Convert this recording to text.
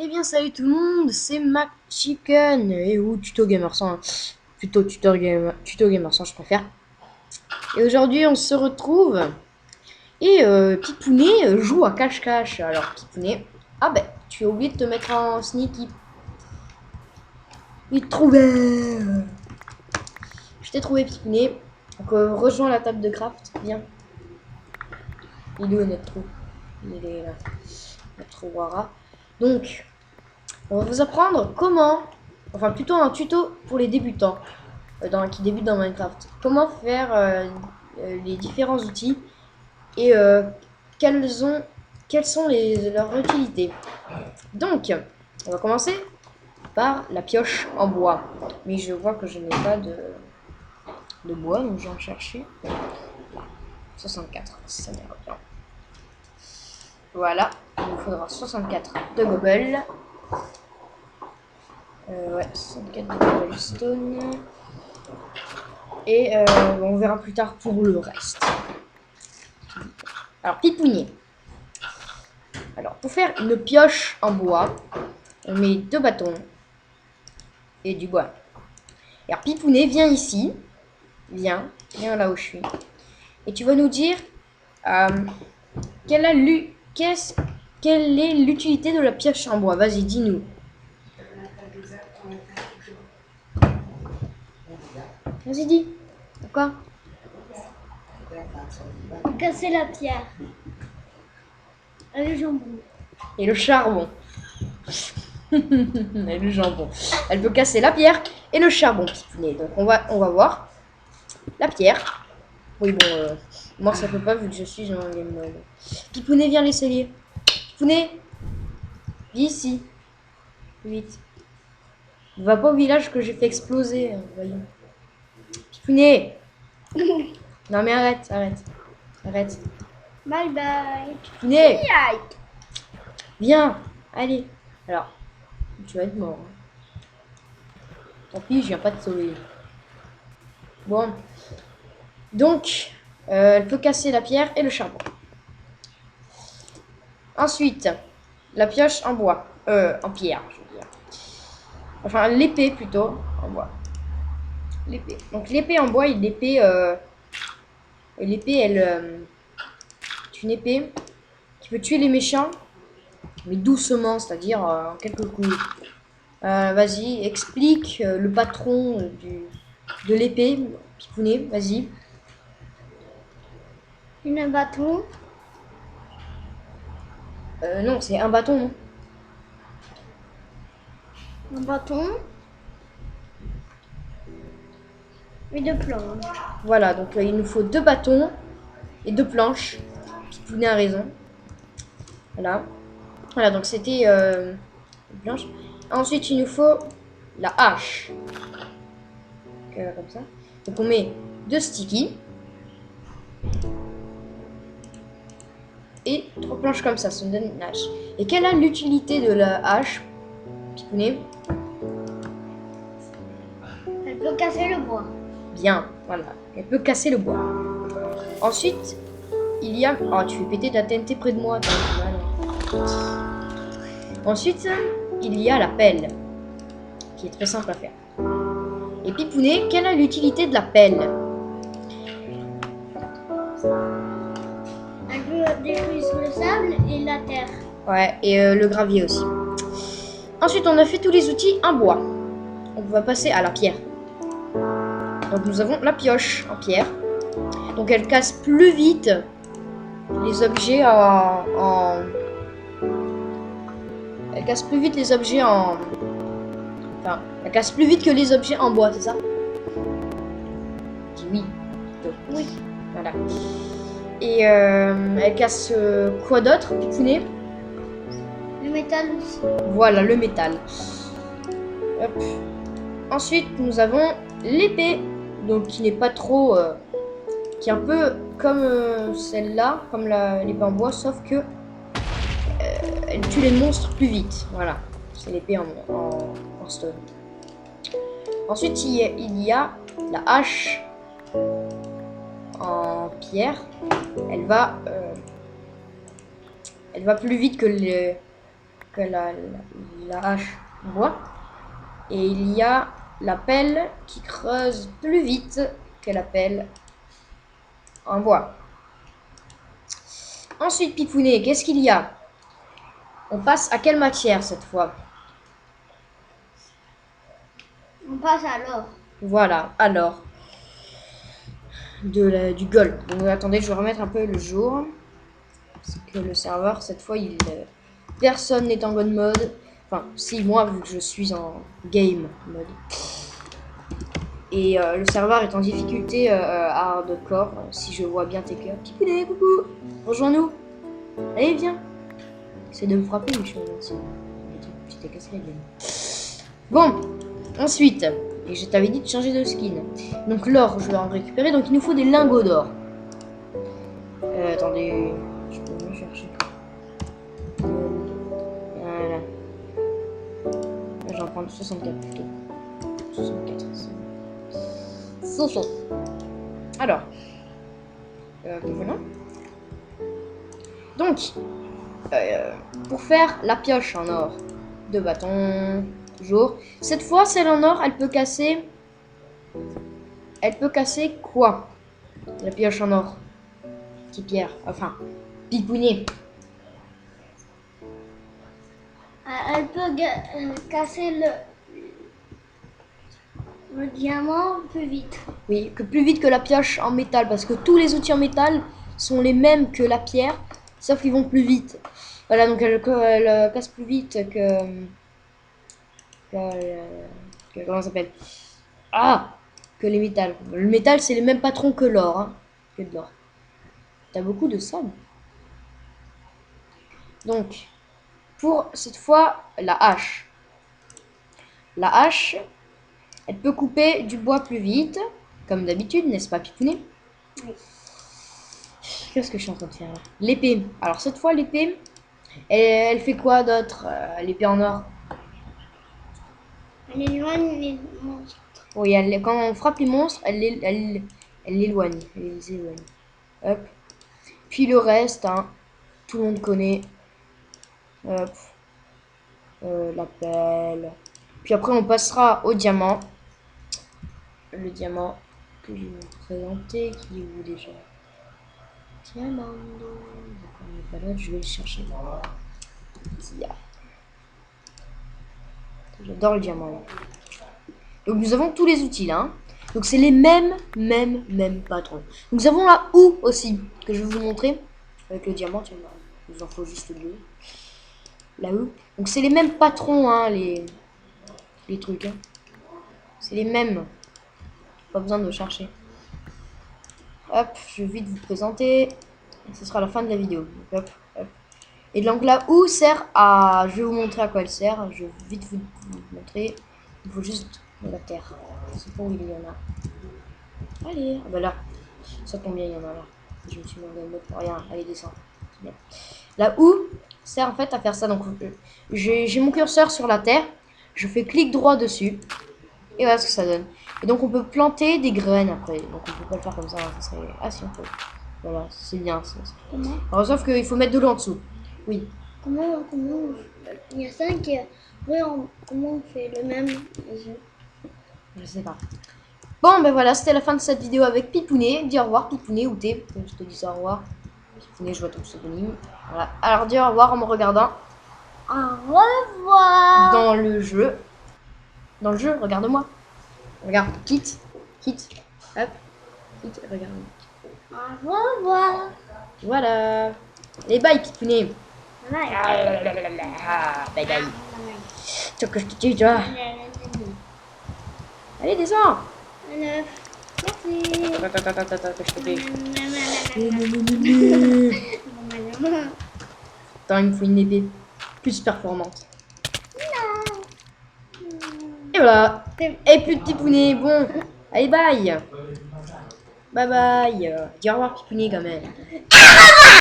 Eh bien salut tout le monde, c'est Mac Chicken ou Tuto Gamer 100, plutôt Tuto Gamer 100 je préfère. Et aujourd'hui on se retrouve et Pipounet joue à cache-cache. Alors Pipounet, ah ben tu as oublié de te mettre en sneaky. Il te trouvait. Je t'ai trouvé Pipounet. Donc rejoins la table de craft, viens. Il est où notre trou? Il est là, notre trou rara. Donc on va vous apprendre comment, enfin plutôt un tuto pour les débutants. Qui débutent dans Minecraft. Comment faire les différents outils et quelles sont leurs utilités. Donc, on va commencer par la pioche en bois. Mais je vois que je n'ai pas de bois, donc je vais en chercher. 64, ça m'ira bien. Voilà, il nous faudra 64 de gobble. Ouais, 64 de cobblestone. Et on verra plus tard pour le reste. Alors, Pipounet. Alors, pour faire une pioche en bois, on met 2 bâtons et du bois. Alors, Pipounet, viens ici. Viens là où je suis. Et tu vas nous dire quelle est l'utilité de la pioche en bois. Vas-y, dis-nous. Vas-y, dis. Pourquoi? Pour casser la pierre. Et le jambon. Et le charbon. Et le jambon. Elle peut casser la pierre et le charbon, Pipounet. Donc, on va voir. La pierre. Oui, bon, moi ça peut pas vu que je suis en game mode. Pipounet, viens l'essayer. Pipounet, viens ici. Vite. Va pas au village que j'ai fait exploser, voyons. Pipounet. Non mais arrête. Bye bye. Pipounet, Aïe. viens. Allez. Alors, tu vas être mort. Tant pis, je viens pas te sauver. Bon. Donc, elle peut casser la pierre et le charbon. Ensuite, la pioche en bois. En pierre, je veux dire. Enfin, l'épée plutôt, en bois. L'épée. Donc l'épée en bois, l'épée, elle, est une épée qui peut tuer les méchants, mais doucement, c'est-à-dire en quelques coups. Vas-y, explique le patron de l'épée, Pipounet, vas-y. Une bâton. Non, c'est un bâton, non? Un bâton. Et deux planches. Voilà, donc il nous faut 2 bâtons et 2 planches. Pipounet a raison. Voilà. Voilà, donc c'était une planche. Ensuite, il nous faut la hache. Comme ça. Donc on met 2 sticky. Et 3 planches comme ça nous donne une hache. Et quelle est l'utilité de la hache, Pipounet? Elle peut casser le bois. Bien, voilà. Elle peut casser le bois. Ensuite, il y a... Oh, tu fais péter ta TNT près de moi. Ensuite, il y a la pelle, qui est très simple à faire. Et Pipounet, quelle est l'utilité de la pelle? Elle peut détruire le sable et la terre. Ouais, et le gravier aussi. Ensuite, on a fait tous les outils en bois. On va passer à la pierre. Donc nous avons la pioche en pierre. Donc elle casse plus vite les objets Elle casse plus vite les objets en... Enfin, elle casse plus vite que les objets en bois, c'est ça? Je dis oui. Oui. Voilà. Et elle casse quoi d'autre, Pipounet? Le métal aussi. Voilà, le métal. Hop. Ensuite, nous avons l'épée. Donc qui n'est pas trop... qui est un peu comme celle-là, comme l'épée en bois, sauf que elle tue les monstres plus vite. Voilà, c'est l'épée en stone. Ensuite, il y a la hache en pierre. Elle va plus vite que que la hache en bois. Et il y a la pelle qui creuse plus vite que la pelle en bois. Ensuite, Pipounet, qu'est-ce qu'il y a? On passe à quelle matière cette fois? On passe à l'or. Voilà, alors, du gold. Donc attendez, je vais remettre un peu le jour. Parce que le serveur, cette fois, personne n'est en god mode. Enfin, si, moi, vu que je suis en game mode. Et le serveur est en difficulté hardcore, si je vois bien tes cœurs. Pipounet, coucou, rejoins-nous. Allez, viens. C'est de me frapper, mais je suis aussi. Tu t'es cassé la gueule. Bon, ensuite, et je t'avais dit de changer de skin. Donc l'or, je vais en récupérer. Donc il nous faut des lingots d'or. Attendez, je peux me chercher. Voilà. Je vais en prendre 64 plutôt. 64. Alors, voilà. Donc, pour faire la pioche en or, 2 bâtons, toujours. Cette fois, celle en or, elle peut casser. Elle peut casser quoi? La pioche en or. Petit pierre, enfin, Pipounet. Elle peut casser le diamant plus vite. Oui, que plus vite que la pioche en métal, parce que tous les outils en métal sont les mêmes que la pierre, sauf qu'ils vont plus vite. Voilà, donc elle casse plus vite comment ça s'appelle? Ah, que les métals. Le métal, c'est les mêmes patrons que l'or, hein, que de l'or. T'as beaucoup de sable. Donc, pour cette fois, la hache. La hache, elle peut couper du bois plus vite, comme d'habitude, n'est-ce pas, Pipounet? Oui. Qu'est-ce que je suis en train de faire là? L'épée. Alors cette fois, l'épée, elle fait quoi d'autre? L'épée en or. Elle éloigne les monstres. Oui, quand on frappe les monstres, elle l'éloigne. Elle les éloigne. Hop. Puis le reste, hein, tout le monde connaît. Hop. La pelle. Puis après, on passera au diamant. Le diamant que je vais vous présenter, qui est où déjà? Diamant. D'accord, il n'est pas là, je vais le chercher. J'adore le diamant. Là. Donc nous avons tous les outils là. Hein. Donc c'est les mêmes patrons. Nous avons la houe aussi, que je vais vous montrer. Avec le diamant, tiens, il nous en faut juste 2. La houe. Donc c'est les mêmes patrons, hein, les trucs. Hein. C'est les mêmes. Pas besoin de chercher. Hop, je vais vite vous présenter. Et ce sera la fin de la vidéo. Donc, hop, hop. Et donc la houe sert à... Je vais vous montrer à quoi elle sert. Je vais vite vous montrer. Il faut juste de la terre. Je sais pas où il y en a. Allez, ah bah là. Ça tombe bien, il y en a là. Je me suis mis en mode pour rien. Allez, descends. C'est bien. La houe sert en fait à faire ça. Donc j'ai mon curseur sur la terre. Je fais clic droit dessus. Et voilà ce que ça donne. Et donc on peut planter des graines après. Donc on peut pas le faire comme ça. Ça serait... Ah si, on peut. Voilà, c'est bien. Comment? Alors sauf qu'il faut mettre de l'eau en dessous. Oui. Comment il y a 5 oui, comment on fait le même jeu? Je sais pas. Bon, ben voilà, c'était la fin de cette vidéo avec Pipounet. Dis au revoir, Pipounet, ou t'es? Je te dis ça, au revoir. Pipounet, je vois ton pseudonyme. Voilà. Alors, dis au revoir en me regardant. Au revoir. Dans le jeu. Dans le jeu, regarde-moi. Regarde, quitte. Quitte. Hop. Quitte, regarde-moi. Au revoir. Voilà. Et bye, Pipounet. Bye. Bye bye. Tu veux que je te tue, toi? Allez, descends. Merci. Attends, que je te tue. Attends, il me faut une épée plus performante. Et voilà. Et plus de Pipounet. Bon. Allez, bye. Bye bye. Dis au revoir, Pipounet, quand même.